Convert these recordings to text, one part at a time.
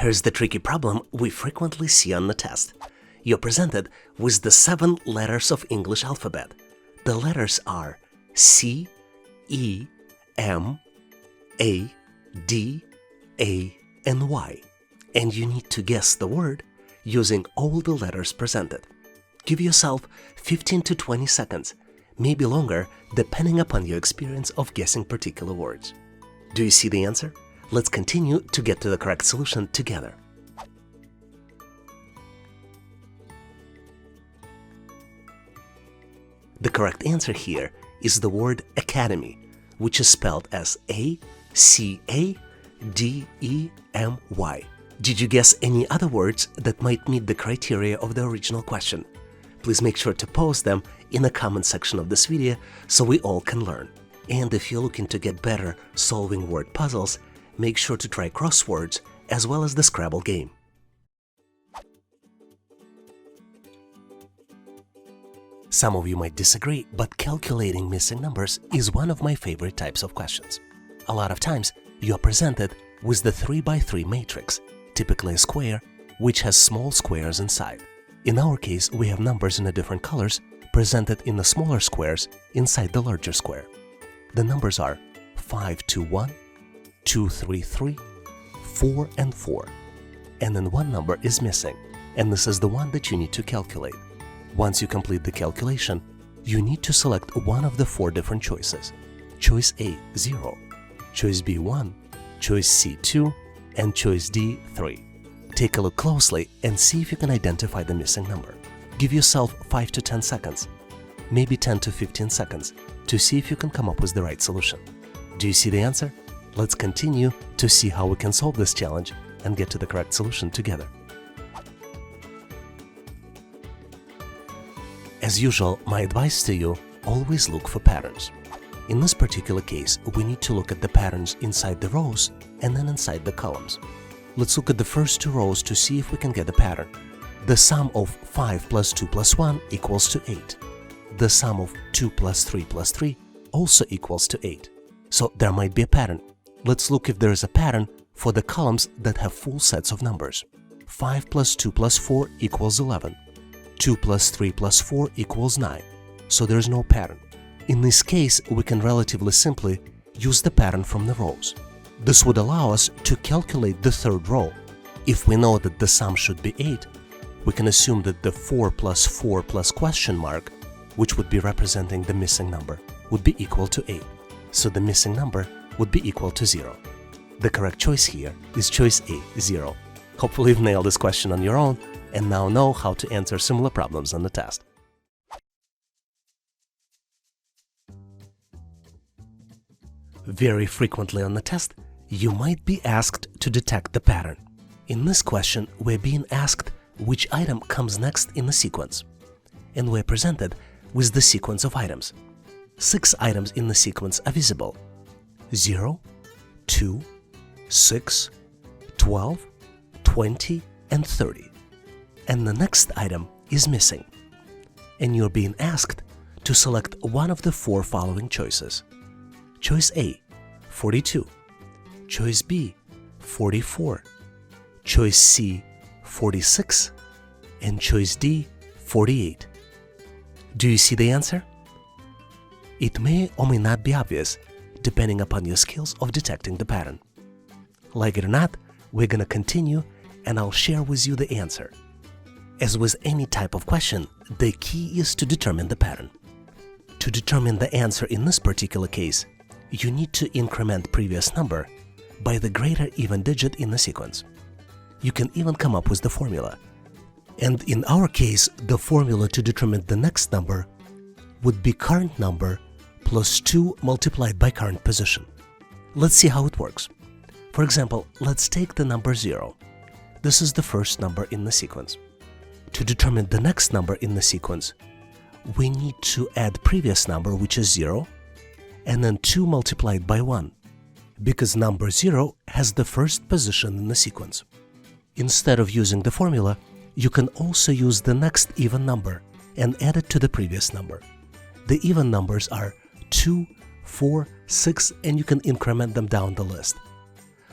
Here's the tricky problem we frequently see on the test. You're presented with the 7 letters of English alphabet. The letters are C, E, M, A, D, A, and Y. And you need to guess the word using all the letters presented. Give yourself 15 to 20 seconds, maybe longer, depending upon your experience of guessing particular words. Do you see the answer? Let's continue to get to the correct solution together. The correct answer here is the word academy, which is spelled as A-C-A-D-E-M-Y. Did you guess any other words that might meet the criteria of the original question? Please make sure to post them in the comment section of this video so we all can learn. And if you're looking to get better solving word puzzles, make sure to try crosswords as well as the Scrabble game. Some of you might disagree, but calculating missing numbers is one of my favorite types of questions. A lot of times, you are presented with the 3x3 matrix, typically a square, which has small squares inside. In our case, we have numbers in the different colors presented in the smaller squares inside the larger square. The numbers are 521, 233, 4, and 4. And then one number is missing, and this is the one that you need to calculate. Once you complete the calculation, you need to select one of the 4 different choices. Choice A, 0, choice B, 1, choice C, 2, and choice D, 3. Take a look closely and see if you can identify the missing number. Give yourself 5 to 10 seconds, maybe 10 to 15 seconds, to see if you can come up with the right solution. Do you see the answer? Let's continue to see how we can solve this challenge and get to the correct solution together. As usual, my advice to you, always look for patterns. In this particular case, we need to look at the patterns inside the rows and then inside the columns. Let's look at the first 2 rows to see if we can get a pattern. The sum of 5 plus 2 plus 1 equals to 8. The sum of 2 plus 3 plus 3 also equals to 8. So there might be a pattern. Let's look if there is a pattern for the columns that have full sets of numbers. 5 plus 2 plus 4 equals 11. 2 plus 3 plus 4 equals 9. So there is no pattern. In this case, we can relatively simply use the pattern from the rows. This would allow us to calculate the 3rd row. If we know that the sum should be 8, we can assume that the 4 plus 4 plus question mark, which would be representing the missing number, would be equal to 8. So the missing number would be equal to 0. The correct choice here is choice A, 0. Hopefully you've nailed this question on your own and now know how to answer similar problems on the test. Very frequently on the test, you might be asked to detect the pattern. In this question, we're being asked which item comes next in the sequence. And we're presented with the sequence of items. 6 items in the sequence are visible: 0, 2, 6, 12, 20, and 30. And the next item is missing. And you're being asked to select one of the 4 following choices. Choice A, 42. Choice B, 44. Choice C, 46. And choice D, 48. Do you see the answer? It may or may not be obvious, depending upon your skills of detecting the pattern. Like it or not, we're gonna continue and I'll share with you the answer. As with any type of question, the key is to determine the pattern. To determine the answer in this particular case, you need to increment previous number by the greater even digit in the sequence. You can even come up with the formula. And in our case, the formula to determine the next number would be current number plus 2 multiplied by current position. Let's see how it works. For example, let's take the number 0. This is the first number in the sequence. To determine the next number in the sequence, we need to add previous number, which is 0, and then 2 multiplied by 1, because number 0 has the first position in the sequence. Instead of using the formula, you can also use the next even number and add it to the previous number. The even numbers are 2, 4, 6, and you can increment them down the list.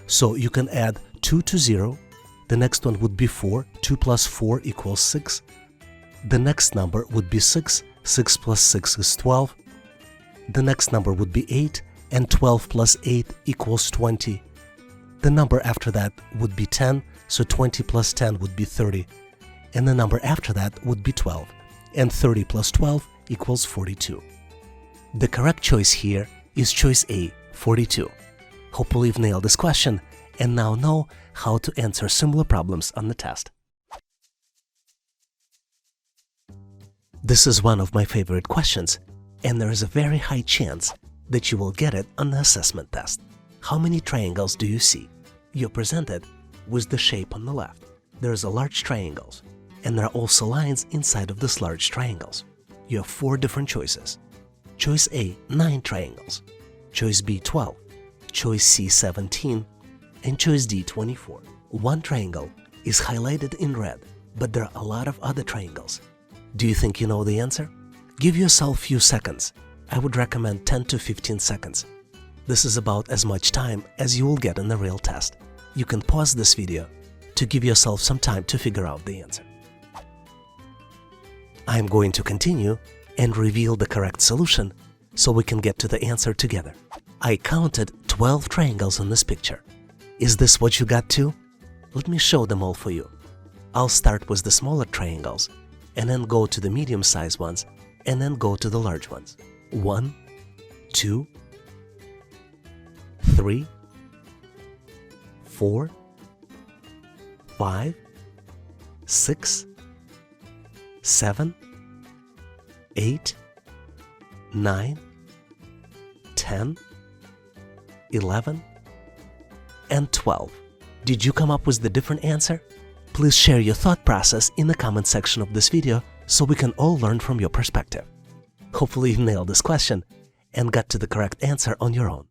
So you can add 2 to 0, The next one would be 4. 2 plus 4 equals 6. The next number would be 6. 6 plus 6 is 12. The next number would be 8, and 12 plus 8 equals 20. The number after that would be 10, so 20 plus 10 would be 30. And the number after that would be 12, and 30 plus 12 equals 42. The correct choice here is choice A, 42. Hopefully you've nailed this question and now know how to answer similar problems on the test. This is one of my favorite questions, and there is a very high chance that you will get it on the assessment test. How many triangles do you see? You're presented with the shape on the left. There's a large triangles, and there are also lines inside of this large triangles. You have 4 different choices. Choice A, 9 triangles. Choice B, 12. Choice C, 17. And choice D, 24. One triangle is highlighted in red, but there are a lot of other triangles. Do you think you know the answer? Give yourself a few seconds. I would recommend 10 to 15 seconds. This is about as much time as you will get in the real test. You can pause this video to give yourself some time to figure out the answer. I'm going to continue and reveal the correct solution so we can get to the answer together. I counted 12 triangles in this picture. Is this what you got too? Let me show them all for you. I'll start with the smaller triangles and then go to the medium-sized ones and then go to the large ones. 1, 2, 3, 4, 5, 6, 7, 8, 9, 10, 11, and 12. Did you come up with the different answer? Please share your thought process in the comment section of this video so we can all learn from your perspective. Hopefully you nailed this question and got to the correct answer on your own.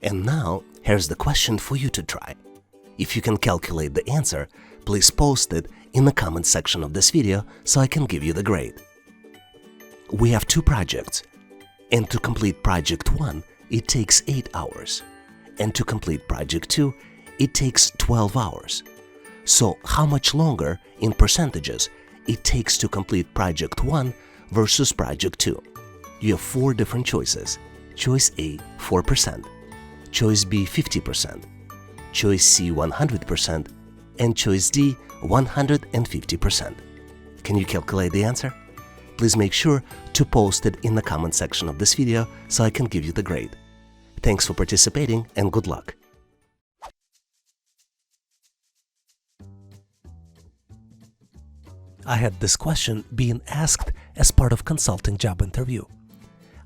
And now, here's the question for you to try. If you can calculate the answer, please post it in the comment section of this video so I can give you the grade. We have 2 projects, and to complete project 1, it takes 8 hours, and to complete project 2, it takes 12 hours. So how much longer in percentages it takes to complete project 1 versus project 2? You have 4 different choices. Choice A, 4%. Choice B, 50%. Choice C, 100%. And choice D, 150%. Can you calculate the answer? Please make sure to post it in the comment section of this video so I can give you the grade. Thanks for participating and good luck! I had this question being asked as part of consulting job interview.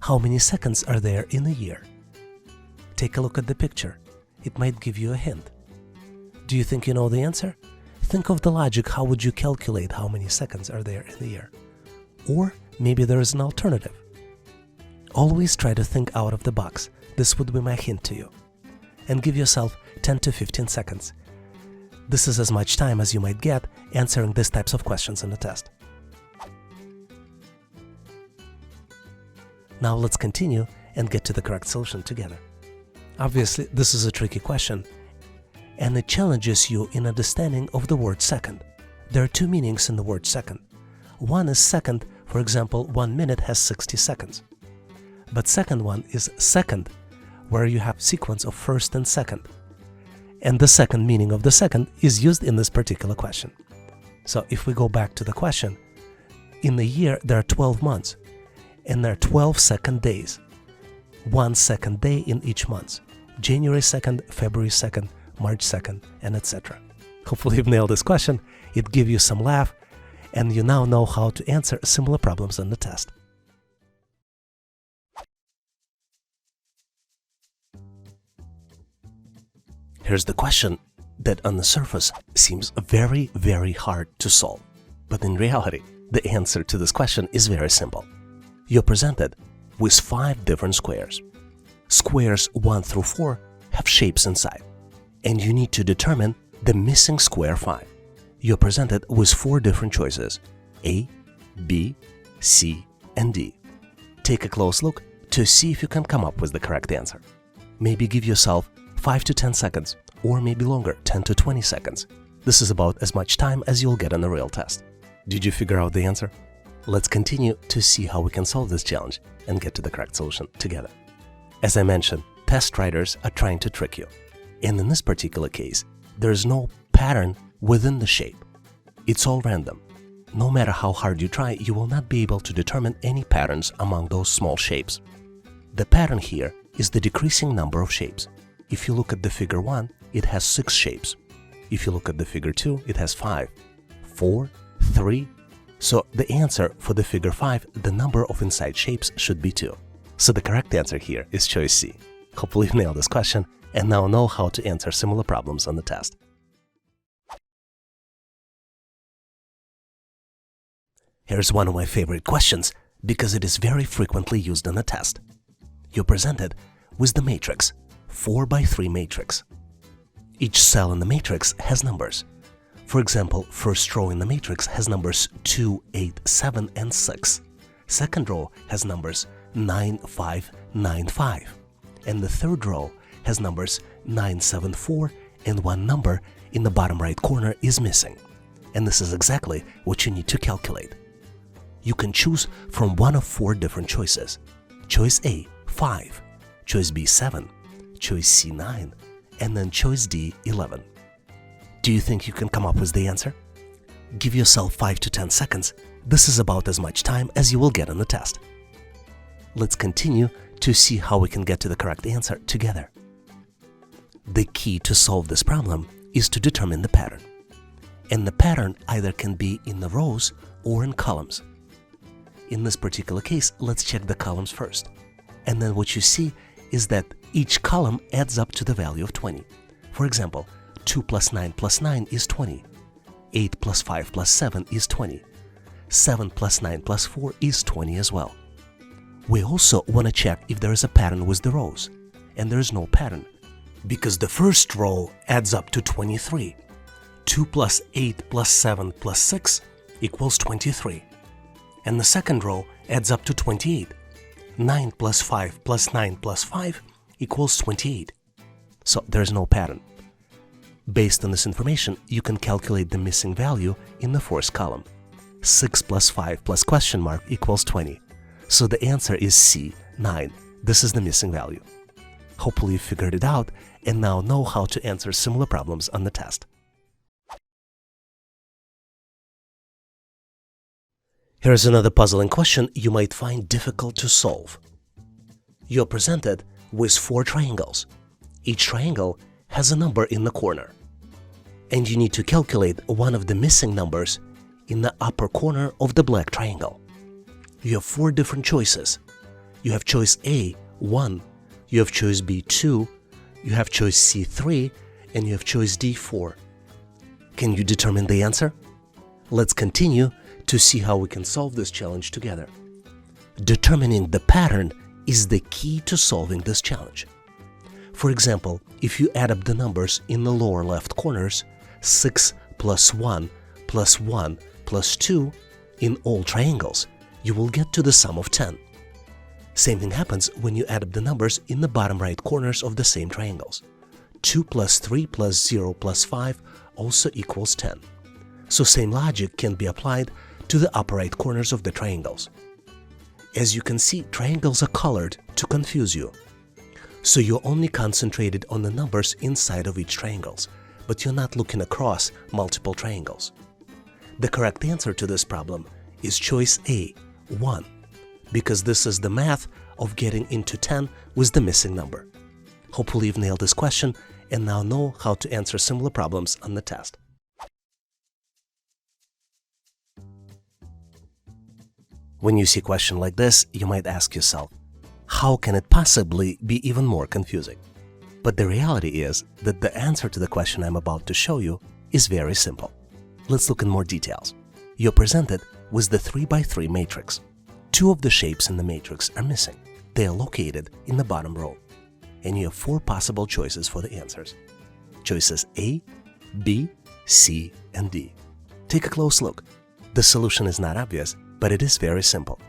How many seconds are there in a year? Take a look at the picture. It might give you a hint. Do you think you know the answer? Think of the logic. How would you calculate how many seconds are there in a year? Or maybe there is an alternative. Always try to think out of the box. This would be my hint to you. And give yourself 10 to 15 seconds. This is as much time as you might get answering these types of questions in the test. Now let's continue and get to the correct solution together. Obviously, this is a tricky question, and it challenges you in understanding of the word second. There are 2 meanings in the word second. One is second, for example, 1 minute has 60 seconds. But second one is second, where you have sequence of first and second. And the second meaning of the second is used in this particular question. So if we go back to the question, in the year there are 12 months, and there are 12 second days. 1 second day in each month. January 2nd, February 2nd, March 2nd, and etc. Hopefully you've nailed this question. It gives you some laugh, and you now know how to answer similar problems on the test. Here's the question that on the surface seems very, very hard to solve. But in reality, the answer to this question is very simple. You're presented with 5 different squares. Squares 1 through 4 have shapes inside, and you need to determine the missing square 5. You're presented with 4 different choices: A, B, C, and D. Take a close look to see if you can come up with the correct answer. Maybe give yourself 5 to 10 seconds, or maybe longer, 10 to 20 seconds. This is about as much time as you'll get on a real test. Did you figure out the answer? Let's continue to see how we can solve this challenge and get to the correct solution together. As I mentioned, test writers are trying to trick you. And in this particular case, there is no pattern within the shape. It's all random. No matter how hard you try, you will not be able to determine any patterns among those small shapes. The pattern here is the decreasing number of shapes. If you look at the figure 1, it has 6 shapes. If you look at the figure 2, it has 5, 4, 3. So the answer for the figure 5, the number of inside shapes should be 2. So the correct answer here is choice C. Hopefully you've nailed this question and now know how to answer similar problems on the test. Here's one of my favorite questions because it is very frequently used on the test. You're presented with the matrix, 4x3 matrix. Each cell in the matrix has numbers. For example, first row in the matrix has numbers 2, 8, 7, and 6. Second row has numbers 9, 5, 9, 5. And the third row has numbers 9, 7, 4, and one number in the bottom right corner is missing. And this is exactly what you need to calculate. You can choose from one of 4 different choices. Choice A, 5. Choice B, 7. Choice C, 9. And then choice D, 11. Do you think you can come up with the answer? Give yourself 5 to 10 seconds. This is about as much time as you will get on the test. Let's continue to see how we can get to the correct answer together. The key to solve this problem is to determine the pattern. And the pattern either can be in the rows or in columns. In this particular case, let's check the columns first. And then what you see is that each column adds up to the value of 20. For example, 2 plus 9 plus 9 is 20. 8 plus 5 plus 7 is 20. 7 plus 9 plus 4 is 20 as well. We also want to check if there is a pattern with the rows. And there is no pattern, because the first row adds up to 23. 2 plus 8 plus 7 plus 6 equals 23. And the second row adds up to 28. 9 plus 5 plus 9 plus 5 equals 28. So there's no pattern. Based on this information, you can calculate the missing value in the fourth column. 6 plus 5 plus question mark equals 20. So the answer is C, 9. This is the missing value. Hopefully you figured it out and now know how to answer similar problems on the test. Here's another puzzling question you might find difficult to solve. You're presented with 4 triangles. Each triangle has a number in the corner. And you need to calculate one of the missing numbers in the upper corner of the black triangle. You have 4 different choices. You have choice A, 1. You have choice B, 2. You have choice C, 3. And you have choice D, 4. Can you determine the answer? Let's continue to see how we can solve this challenge together. Determining the pattern is the key to solving this challenge. For example, if you add up the numbers in the lower left corners, 6 plus 1 plus 1 plus 2 in all triangles, you will get to the sum of 10. Same thing happens when you add up the numbers in the bottom right corners of the same triangles. 2 plus 3 plus 0 plus 5 also equals 10. So same logic can be applied to the upper right corners of the triangles. As you can see, triangles are colored to confuse you. So you're only concentrated on the numbers inside of each triangles, but you're not looking across multiple triangles. The correct answer to this problem is choice A, 1, because this is the math of getting into 10 with the missing number. Hopefully you've nailed this question and now know how to answer similar problems on the test. When you see a question like this, you might ask yourself, how can it possibly be even more confusing? But the reality is that the answer to the question I'm about to show you is very simple. Let's look in more details. You're presented with the 3x3 matrix. 2 of the shapes in the matrix are missing. They are located in the bottom row. And you have 4 possible choices for the answers. Choices A, B, C, and D. Take a close look. The solution is not obvious, but it is very simple.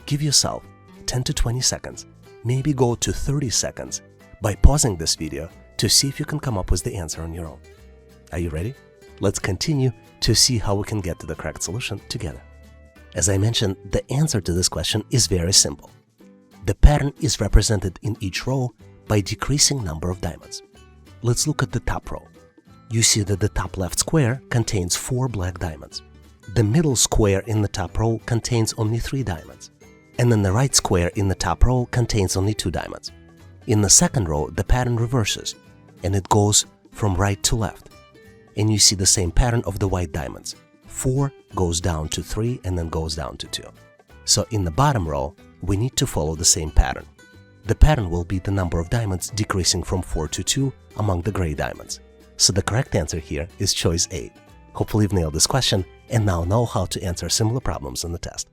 Give yourself 10 to 20 seconds, maybe go to 30 seconds by pausing this video to see if you can come up with the answer on your own. Are you ready? Let's continue to see how we can get to the correct solution together. As I mentioned, the answer to this question is very simple. The pattern is represented in each row by decreasing number of diamonds. Let's look at the top row. You see that the top left square contains 4 black diamonds. The middle square in the top row contains only 3 diamonds. And then the right square in the top row contains only 2 diamonds. In the second row, the pattern reverses, and it goes from right to left. And you see the same pattern of the white diamonds. 4 goes down to 3 and then goes down to 2. So in the bottom row, we need to follow the same pattern. The pattern will be the number of diamonds decreasing from 4 to 2 among the gray diamonds. So the correct answer here is choice A. Hopefully you've nailed this question and now know how to answer similar problems in the test.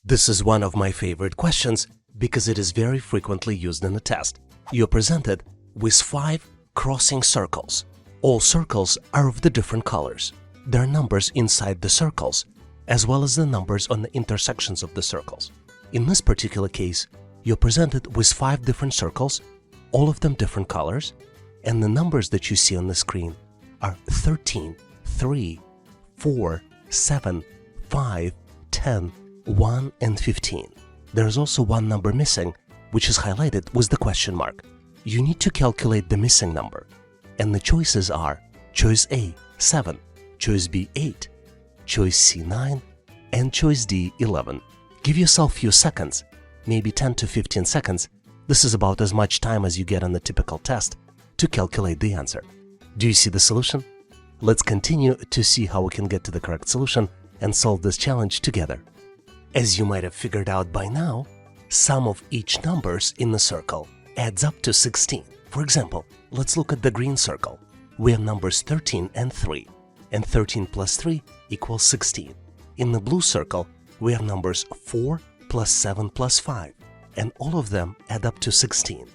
This is one of my favorite questions because it is very frequently used in the test. You're presented with 5 crossing circles. All circles are of the different colors. There are numbers inside the circles, as well as the numbers on the intersections of the circles. In this particular case, you're presented with 5 different circles, all of them different colors, and the numbers that you see on the screen are 13, 3, 4, 7, 5, 10, 1, and 15. There's also one number missing, which is highlighted with the question mark. You need to calculate the missing number, and the choices are choice A, 7, choice B, 8, choice C, 9, and choice D, 11. Give yourself a few seconds, maybe 10 to 15 seconds. This is about as much time as you get on the typical test to calculate the answer. Do you see the solution? Let's continue to see how we can get to the correct solution and solve this challenge together. As you might have figured out by now, sum of each numbers in the circle adds up to 16. For example, let's look at the green circle. We have numbers 13 and 3, and 13 plus 3 equals 16. In the blue circle, we have numbers 4 plus 7 plus 5, and all of them add up to 16.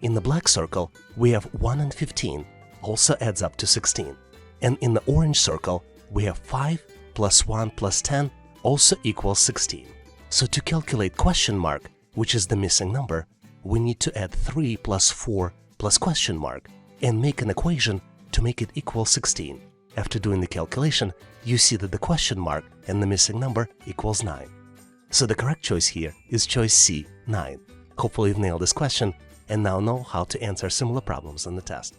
In the black circle, we have 1 and 15, also adds up to 16. And in the orange circle, we have 5 plus 1 plus 10, also equals 16. So to calculate question mark, which is the missing number, we need to add 3 plus 4 plus question mark and make an equation to make it equal 16. After doing the calculation, you see that the question mark and the missing number equals 9. So the correct choice here is choice C, 9. Hopefully you've nailed this question and now know how to answer similar problems in the test.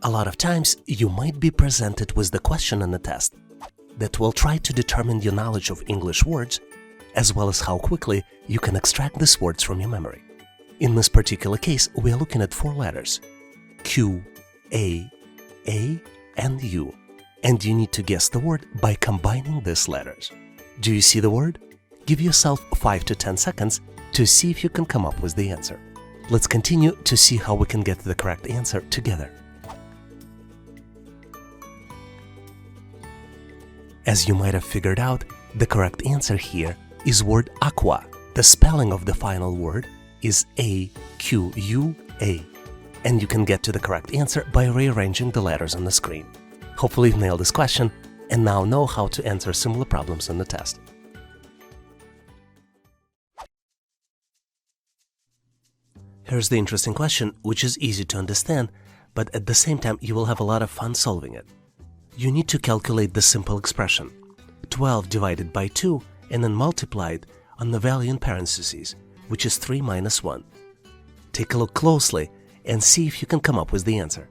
A lot of times, you might be presented with the question in the test that will try to determine your knowledge of English words, as well as how quickly you can extract these words from your memory. In this particular case, we are looking at 4 letters: Q, A, and U. And you need to guess the word by combining these letters. Do you see the word? Give yourself 5 to 10 seconds to see if you can come up with the answer. Let's continue to see how we can get to the correct answer together. As you might have figured out, the correct answer here is word aqua. The spelling of the final word is A-Q-U-A. And you can get to the correct answer by rearranging the letters on the screen. Hopefully you've nailed this question and now know how to answer similar problems in the test. Here's the interesting question, which is easy to understand, but at the same time you will have a lot of fun solving it. You need to calculate the simple expression 12 divided by 2 and then multiply it on the value in parentheses, which is 3 minus 1. Take a look closely and see if you can come up with the answer.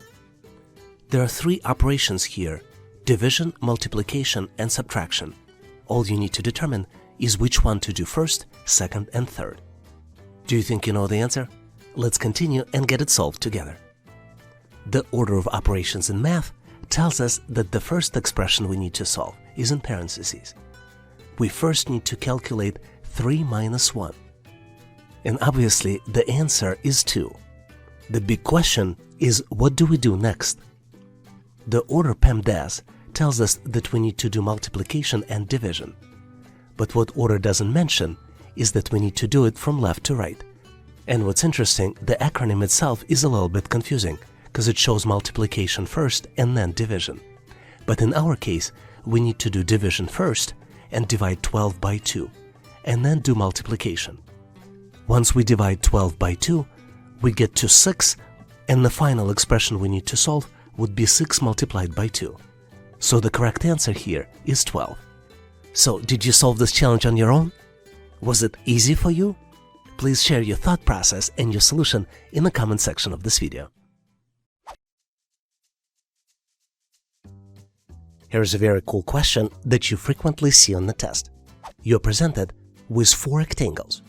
There are 3 operations here: division, multiplication, and subtraction. All you need to determine is which one to do first, second, and third. Do you think you know the answer? Let's continue and get it solved together. The order of operations in math tells us that the first expression we need to solve is in parentheses. We first need to calculate 3 minus 1. And obviously the answer is 2. The big question is, what do we do next? The order PEMDAS tells us that we need to do multiplication and division. But what order doesn't mention is that we need to do it from left to right. And what's interesting, the acronym itself is a little bit confusing, because it shows multiplication first and then division. But in our case, we need to do division first and divide 12 by 2. and then do multiplication. Once we divide 12 by 2, we get to 6, and the final expression we need to solve would be 6 multiplied by 2. So the correct answer here is 12. So did you solve this challenge on your own? Was it easy for you? Please share your thought process and your solution in the comment section of this video. Here's a very cool question that you frequently see on the test. You're presented with 4 rectangles.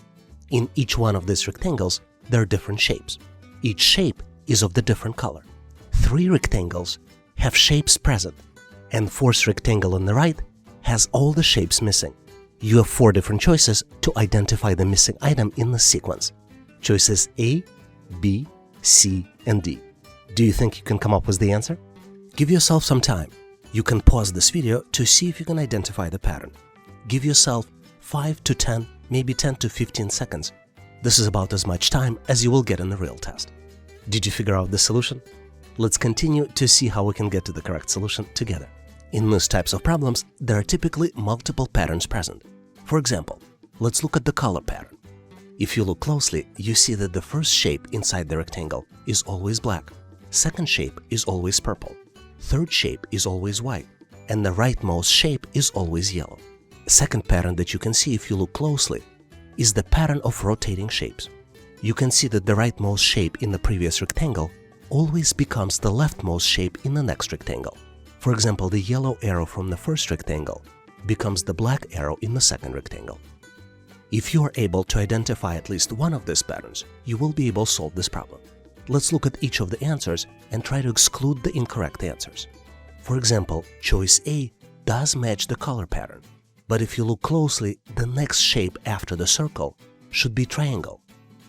In each one of these rectangles, there are different shapes. Each shape is of the different color. 3 rectangles have shapes present, and 4th rectangle on the right has all the shapes missing. You have 4 different choices to identify the missing item in the sequence. Choices A, B, C, and D. Do you think you can come up with the answer? Give yourself some time. You can pause this video to see if you can identify the pattern. Give yourself 5 to 10, maybe 10 to 15 seconds. This is about as much time as you will get in the real test. Did you figure out the solution? Let's continue to see how we can get to the correct solution together. In these types of problems, there are typically multiple patterns present. For example, let's look at the color pattern. If you look closely, you see that the first shape inside the rectangle is always black, second shape is always purple, third shape is always white, and the rightmost shape is always yellow. The second pattern that you can see if you look closely is the pattern of rotating shapes. You can see that the rightmost shape in the previous rectangle always becomes the leftmost shape in the next rectangle. For example, the yellow arrow from the first rectangle becomes the black arrow in the second rectangle. If you are able to identify at least one of these patterns, you will be able to solve this problem. Let's look at each of the answers and try to exclude the incorrect answers. For example, choice A does match the color pattern, but if you look closely, the next shape after the circle should be triangle,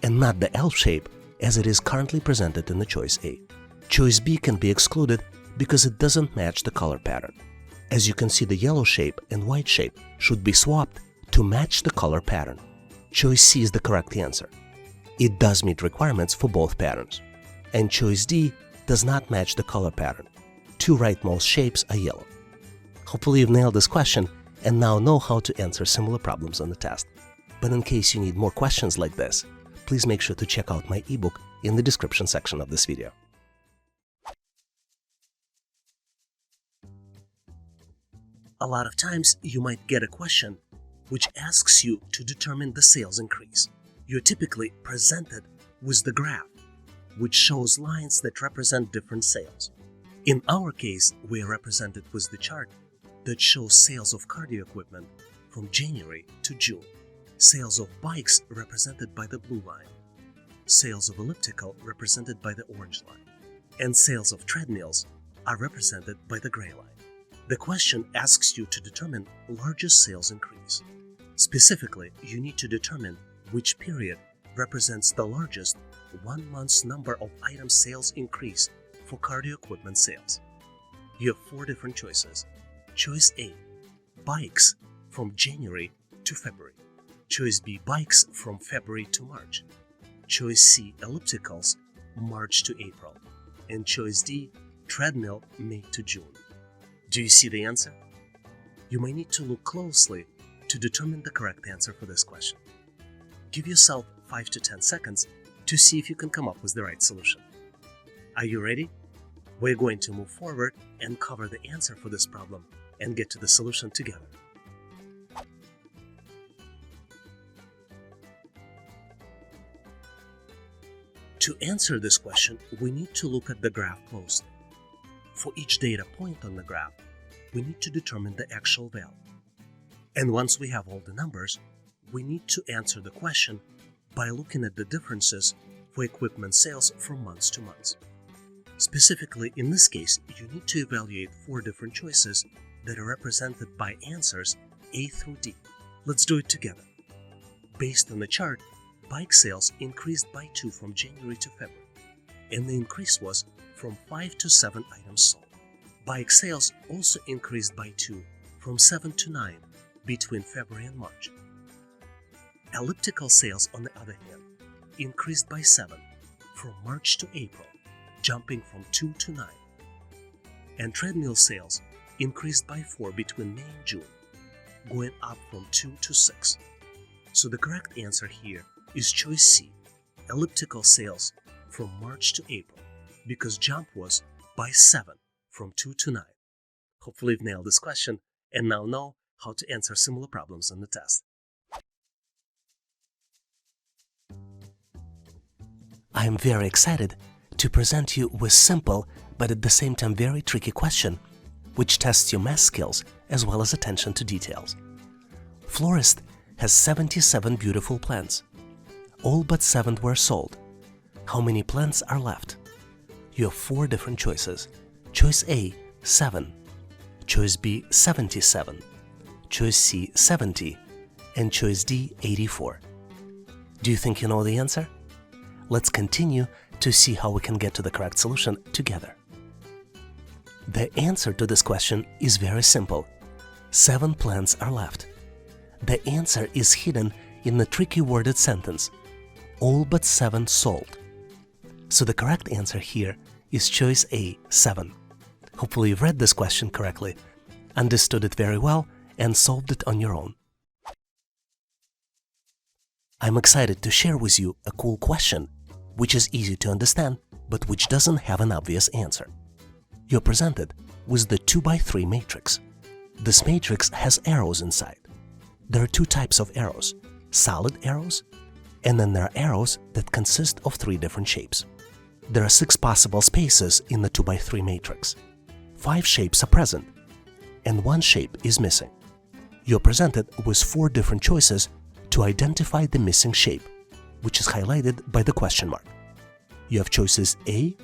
and not the L shape as it is currently presented in the choice A. Choice B can be excluded because it doesn't match the color pattern. As you can see, the yellow shape and white shape should be swapped to match the color pattern. Choice C is the correct answer. It does meet requirements for both patterns. And choice D does not match the color pattern. 2 rightmost shapes are yellow. Hopefully you've nailed this question and now know how to answer similar problems on the test. But in case you need more questions like this, please make sure to check out my ebook in the description section of this video. A lot of times you might get a question which asks you to determine the sales increase. You're typically presented with the graph, which shows lines that represent different sales. In our case, we are represented with the chart that shows sales of cardio equipment from January to June, sales of bikes represented by the blue line, sales of elliptical represented by the orange line, and sales of treadmills are represented by the gray line. The question asks you to determine largest sales increase. Specifically, you need to determine which period represents the largest 1 month's number of item sales increase for cardio equipment sales. You have 4 different choices. Choice A, bikes from January to February. Choice B, bikes from February to March. Choice C, ellipticals, March to April. And choice D, treadmill, May to June. Do you see the answer? You may need to look closely to determine the correct answer for this question. Give yourself 5 to 10 seconds to see if you can come up with the right solution. Are you ready? We're going to move forward and cover the answer for this problem and get to the solution together. To answer this question, we need to look at the graph closely. For each data point on the graph, we need to determine the actual value. And once we have all the numbers, we need to answer the question by looking at the differences for equipment sales from months to months. Specifically, in this case, you need to evaluate 4 different choices that are represented by answers A through D. Let's do it together. Based on the chart, bike sales increased by 2 from January to February, and the increase was from 5 to 7 items sold. Bike sales also increased by 2 from 7 to 9 between February and March. Elliptical sales, on the other hand, increased by 7 from March to April, jumping from 2 to 9. And treadmill sales increased by 4 between May and June, going up from 2 to 6. So the correct answer here is choice C, elliptical sales from March to April, because jump was by 7 from 2 to 9. Hopefully you've nailed this question and now know how to answer similar problems in the test. I am very excited to present you with simple but at the same time very tricky question, which tests your math skills as well as attention to details. Florist has 77 beautiful plants. All but 7 were sold. How many plants are left? You have 4 different choices. Choice A, 7. Choice B, 77. Choice C, 70. And choice D, 84. Do you think you know the answer? Let's continue to see how we can get to the correct solution together. The answer to this question is very simple. 7 plants are left. The answer is hidden in the tricky worded sentence, all but 7 sold. So the correct answer here is choice A, 7. Hopefully you've read this question correctly, understood it very well, and solved it on your own. I'm excited to share with you a cool question, which is easy to understand, but which doesn't have an obvious answer. You're presented with the 2x3 matrix. This matrix has arrows inside. There are 2 types of arrows, solid arrows, and then there are arrows that consist of 3 different shapes. There are 6 possible spaces in the 2x3 matrix. 5 shapes are present, and 1 shape is missing. You're presented with 4 different choices to identify the missing shape, which is highlighted by the question mark. You have choices A,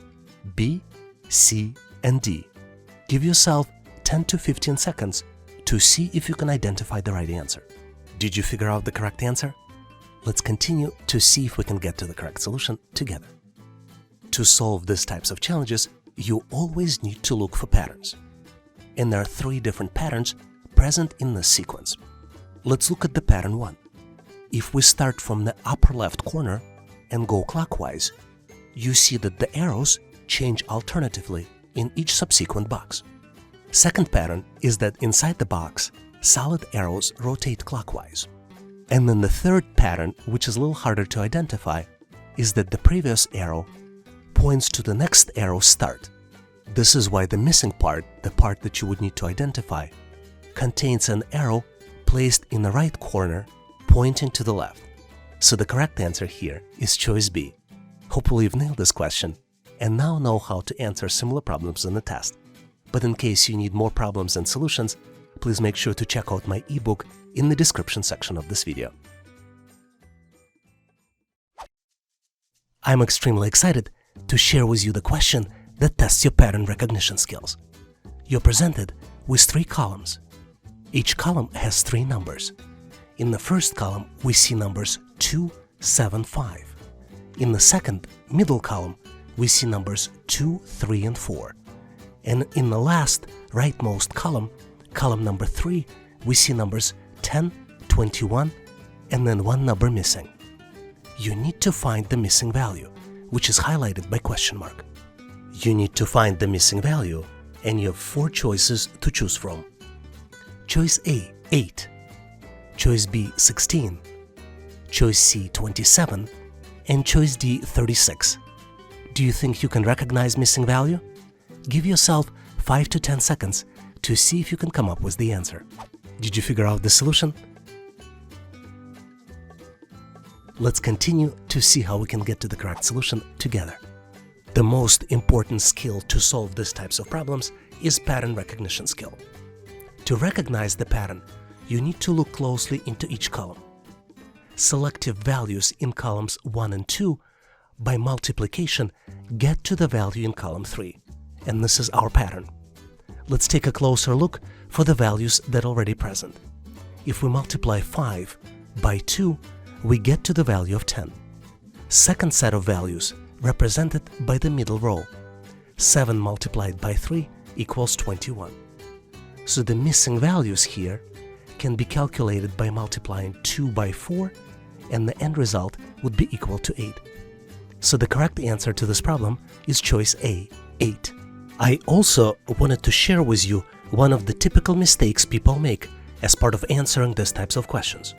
B, C, and D. Give yourself 10 to 15 seconds to see if you can identify the right answer. Did you figure out the correct answer? Let's continue to see if we can get to the correct solution together. To solve these types of challenges, you always need to look for patterns. And there are 3 different patterns present in this sequence. Let's look at the pattern 1. If we start from the upper left corner and go clockwise, you see that the arrows change alternatively in each subsequent box. Second pattern is that inside the box, solid arrows rotate clockwise. And then the third pattern, which is a little harder to identify, is that the previous arrow points to the next arrow's start. This is why the missing part, the part that you would need to identify, contains an arrow placed in the right corner pointing to the left. So the correct answer here is choice B. Hopefully you've nailed this question and now know how to answer similar problems in the test. But in case you need more problems and solutions, please make sure to check out my ebook in the description section of this video. I'm extremely excited to share with you the question that tests your pattern recognition skills. You're presented with 3 columns. Each column has 3 numbers. In the first column, we see numbers 2, 7, 5. In the second, middle column, we see numbers 2, 3, and 4. And in the last, rightmost column, column number 3, we see numbers 10, 21, and then 1 number missing. You need to find the missing value, which is highlighted by question mark. You need to find the missing value, and you have 4 choices to choose from. Choice A, 8. Choice B, 16. Choice C, 27. And choice D, 36. Do you think you can recognize missing value? Give yourself 5 to 10 seconds to see if you can come up with the answer. Did you figure out the solution? Let's continue to see how we can get to the correct solution together. The most important skill to solve these types of problems is pattern recognition skill. To recognize the pattern, you need to look closely into each column. Selective values in columns 1 and 2 by multiplication get to the value in column 3, and this is our pattern. Let's take a closer look for the values that are already present. If we multiply 5 by 2, we get to the value of 10. Second set of values represented by the middle row. 7 multiplied by 3 equals 21. So the missing values here can be calculated by multiplying 2 by 4, and the end result would be equal to 8. So the correct answer to this problem is choice A, 8. I also wanted to share with you one of the typical mistakes people make as part of answering these types of questions.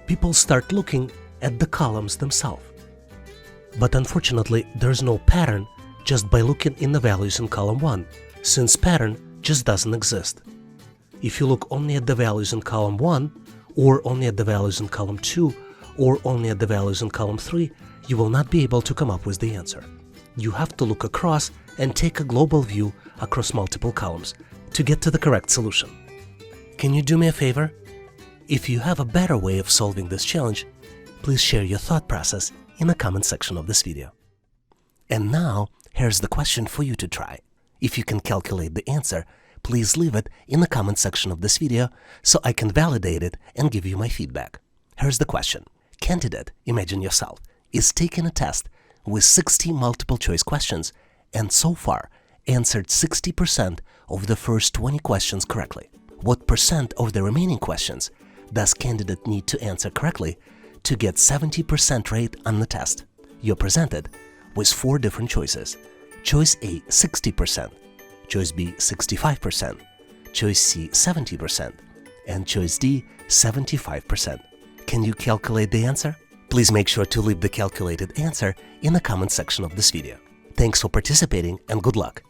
people start looking at the columns themselves. But unfortunately, there's no pattern just by looking in the values in column 1, since pattern just doesn't exist. If you look only at the values in column 1, or only at the values in column 2, or only at the values in column 3, you will not be able to come up with the answer. You have to look across and take a global view across multiple columns to get to the correct solution. Can you do me a favor? If you have a better way of solving this challenge, please share your thought process in the comment section of this video. And now, here's the question for you to try. If you can calculate the answer, please leave it in the comment section of this video so I can validate it and give you my feedback. Here's the question. Candidate, imagine yourself, is taking a test with 60 multiple choice questions and so far answered 60% of the first 20 questions correctly. What percent of the remaining questions does candidate need to answer correctly to get 70% rate on the test? You're presented with 4 different choices. Choice A, 60%, choice B, 65%, choice C, 70%, and choice D, 75%. Can you calculate the answer? Please make sure to leave the calculated answer in the comment section of this video. Thanks for participating and good luck!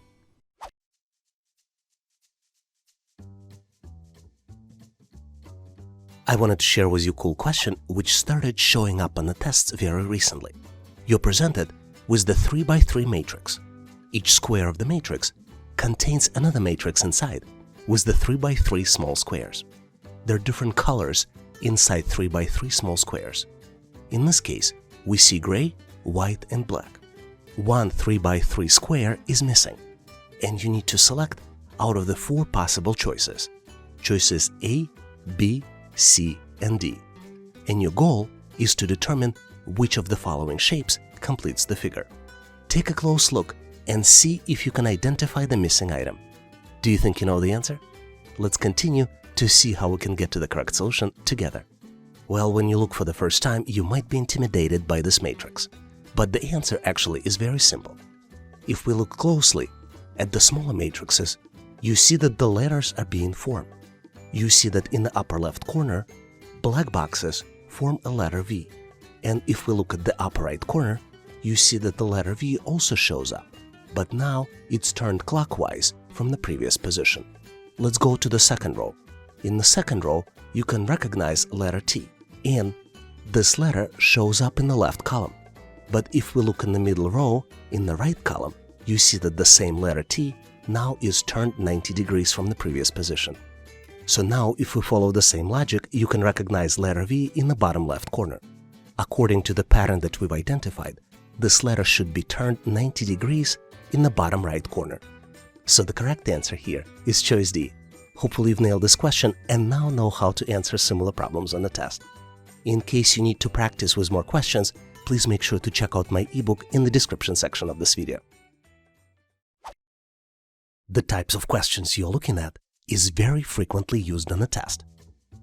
I wanted to share with you a cool question which started showing up on the tests very recently. You're presented with the 3x3 matrix. Each square of the matrix contains another matrix inside with the 3x3 small squares. There are different colors inside 3x3 small squares. In this case, we see gray, white, and black. One 3x3 square is missing, and you need to select out of the 4 possible choices. Choices A, B, C, and D. And your goal is to determine which of the following shapes completes the figure. Take a close look and see if you can identify the missing item. Do you think you know the answer? Let's continue to see how we can get to the correct solution together. Well, when you look for the first time, you might be intimidated by this matrix. But the answer actually is very simple. If we look closely at the smaller matrices, you see that the letters are being formed. You see that in the upper left corner, black boxes form a letter V. And if we look at the upper right corner, you see that the letter V also shows up, but now it's turned clockwise from the previous position. Let's go to the second row. In the second row, you can recognize letter T, and this letter shows up in the left column. But if we look in the middle row, in the right column, you see that the same letter T now is turned 90 degrees from the previous position. So now, if we follow the same logic, you can recognize letter V in the bottom left corner. According to the pattern that we've identified, this letter should be turned 90 degrees in the bottom right corner. So the correct answer here is choice D. Hopefully you've nailed this question and now know how to answer similar problems on the test. In case you need to practice with more questions, please make sure to check out my ebook in the description section of this video. The types of questions you're looking at is very frequently used on the test.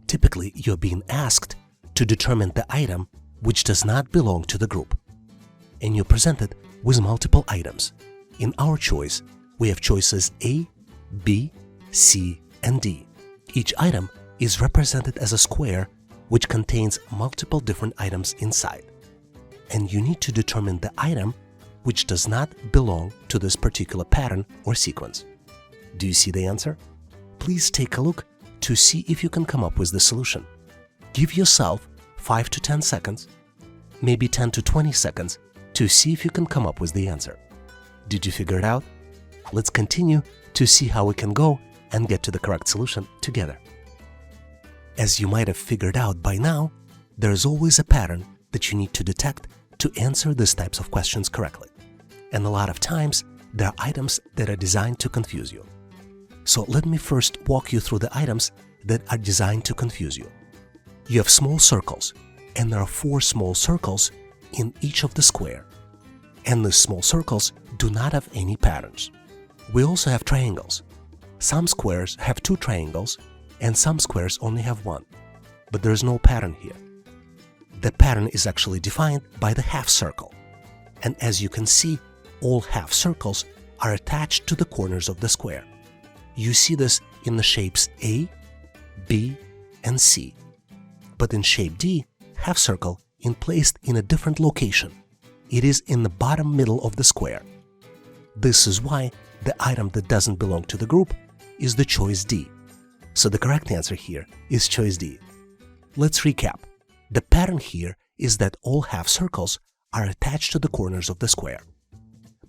Typically, you're being asked to determine the item which does not belong to the group. And you're presented with multiple items. In our choice, we have choices A, B, C, and D. Each item is represented as a square which contains multiple different items inside. And you need to determine the item which does not belong to this particular pattern or sequence. Do you see the answer? Please take a look to see if you can come up with the solution. Give yourself 5 to 10 seconds, maybe 10 to 20 seconds to see if you can come up with the answer. Did you figure it out? Let's continue to see how we can go and get to the correct solution together. As you might have figured out by now, there is always a pattern that you need to detect to answer these types of questions correctly. And a lot of times, there are items that are designed to confuse you. So let me first walk you through the items that are designed to confuse you. You have small circles, and there are 4 small circles in each of the square. And these small circles do not have any patterns. We also have triangles. Some squares have 2 triangles, and some squares only have 1. But there is no pattern here. The pattern is actually defined by the half circle. And as you can see, all half circles are attached to the corners of the square. You see this in the shapes A, B, and C. But in shape D, half circle and placed in a different location. It is in the bottom middle of the square. This is why the item that doesn't belong to the group is the choice D. So the correct answer here is choice D. Let's recap. The pattern here is that all half circles are attached to the corners of the square.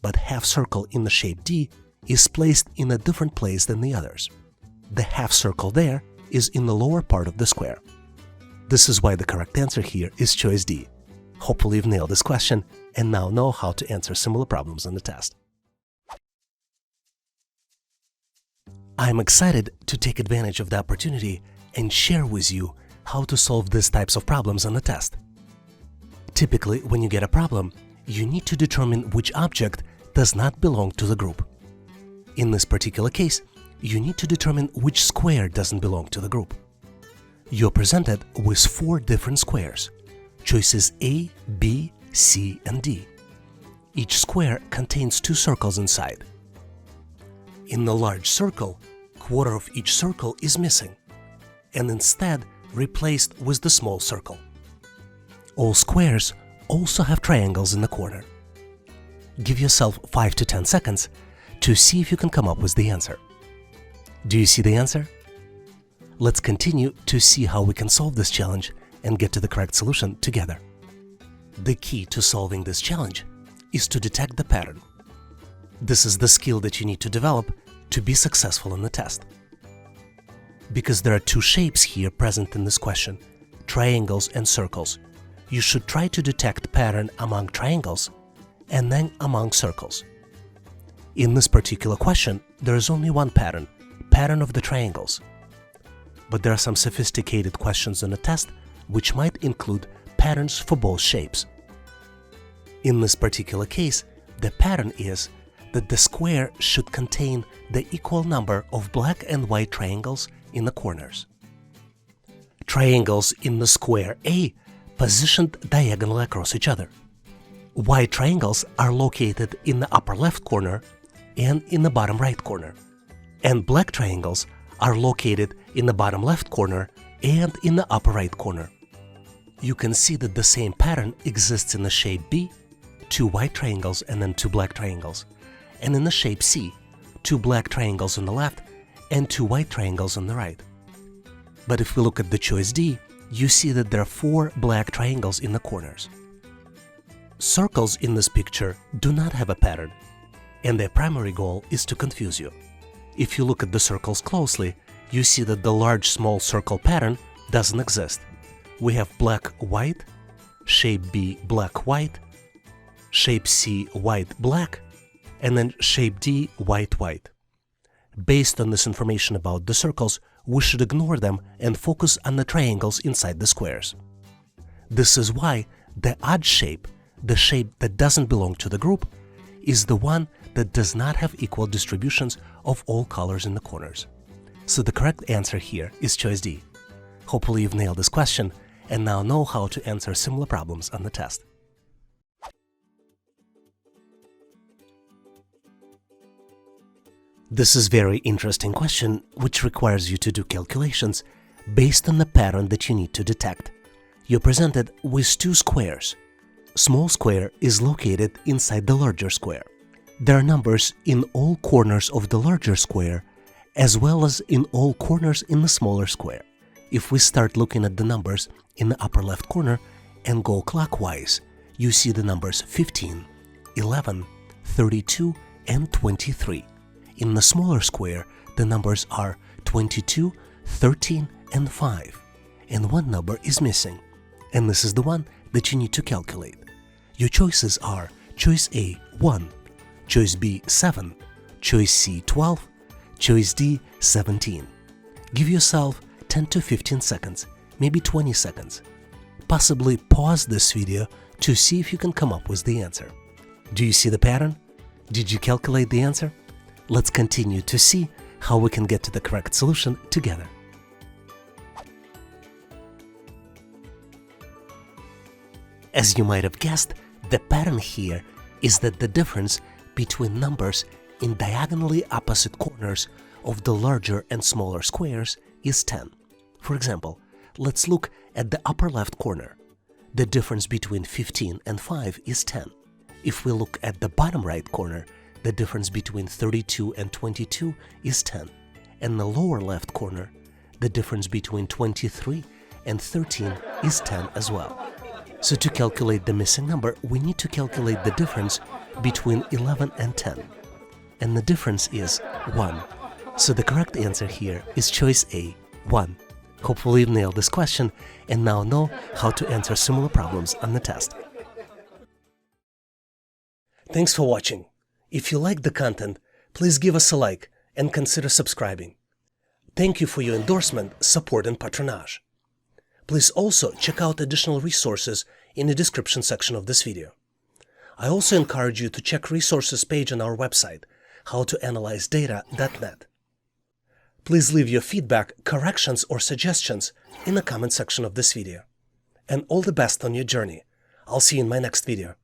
But half circle in the shape D is placed in a different place than the others. The half circle there is in the lower part of the square. This is why the correct answer here is choice D. Hopefully you've nailed this question and now know how to answer similar problems on the test. I'm excited to take advantage of the opportunity and share with you how to solve these types of problems on the test. Typically, when you get a problem, you need to determine which object does not belong to the group. In this particular case, you need to determine which square doesn't belong to the group. You're presented with 4 different squares, choices A, B, C, and D. Each square contains 2 circles inside. In the large circle, quarter of each circle is missing, and instead replaced with the small circle. All squares also have triangles in the corner. Give yourself 5 to 10 seconds to see if you can come up with the answer. Do you see the answer? Let's continue to see how we can solve this challenge and get to the correct solution together. The key to solving this challenge is to detect the pattern. This is the skill that you need to develop to be successful in the test. Because there are 2 shapes here present in this question, triangles and circles, you should try to detect pattern among triangles and then among circles. In this particular question, there is only one pattern of the triangles. But there are some sophisticated questions in the test which might include patterns for both shapes. In this particular case, the pattern is that the square should contain the equal number of black and white triangles in the corners. Triangles in the square A positioned diagonally across each other. White triangles are located in the upper left corner and in the bottom right corner, and black triangles are located in the bottom left corner and in the upper right corner. You can see that the same pattern exists in the shape B, 2 white triangles and then 2 black triangles, and in the shape C, 2 black triangles on the left and 2 white triangles on the right. But if we look at the choice D, you see that there are 4 black triangles in the corners. Circles in this picture do not have a pattern, and their primary goal is to confuse you. If you look at the circles closely, you see that the large-small circle pattern doesn't exist. We have black-white, shape B black-white, shape C white-black, and then shape D white-white. Based on this information about the circles, we should ignore them and focus on the triangles inside the squares. This is why the odd shape, the shape that doesn't belong to the group, is the one that does not have equal distributions of all colors in the corners. So the correct answer here is choice D. Hopefully you've nailed this question and now know how to answer similar problems on the test. This is a very interesting question which requires you to do calculations based on the pattern that you need to detect. You're presented with 2 squares. Small square is located inside the larger square. There are numbers in all corners of the larger square as well as in all corners in the smaller square. If we start looking at the numbers in the upper left corner and go clockwise, you see the numbers 15, 11, 32, and 23. In the smaller square, the numbers are 22, 13, and 5, and one number is missing, and this is the one that you need to calculate. Your choices are choice A, 1, choice B, 7, choice C, 12, choice D, 17. Give yourself 10 to 15 seconds, maybe 20 seconds. Possibly pause this video to see if you can come up with the answer. Do you see the pattern? Did you calculate the answer? Let's continue to see how we can get to the correct solution together. As you might have guessed, the pattern here is that the difference between numbers in diagonally opposite corners of the larger and smaller squares is 10. For example, let's look at the upper left corner. the difference between 15 and 5 is 10. If we look at the bottom right corner, the difference between 32 and 22 is 10. And the lower left corner, the difference between 23 and 13 is 10 as well. So to calculate the missing number, we need to calculate the difference between 11 and 10. And the difference is 1. So the correct answer here is choice A, 1. Hopefully you've nailed this question and now know how to answer similar problems on the test. Thanks for watching. If you liked the content, please give us a like and consider subscribing. Thank you for your endorsement, support and patronage. Please also check out additional resources in the description section of this video. I also encourage you to check resources page on our website, howtoanalyzedata.net. Please leave your feedback, corrections or suggestions in the comment section of this video. And all the best on your journey. I'll see you in my next video.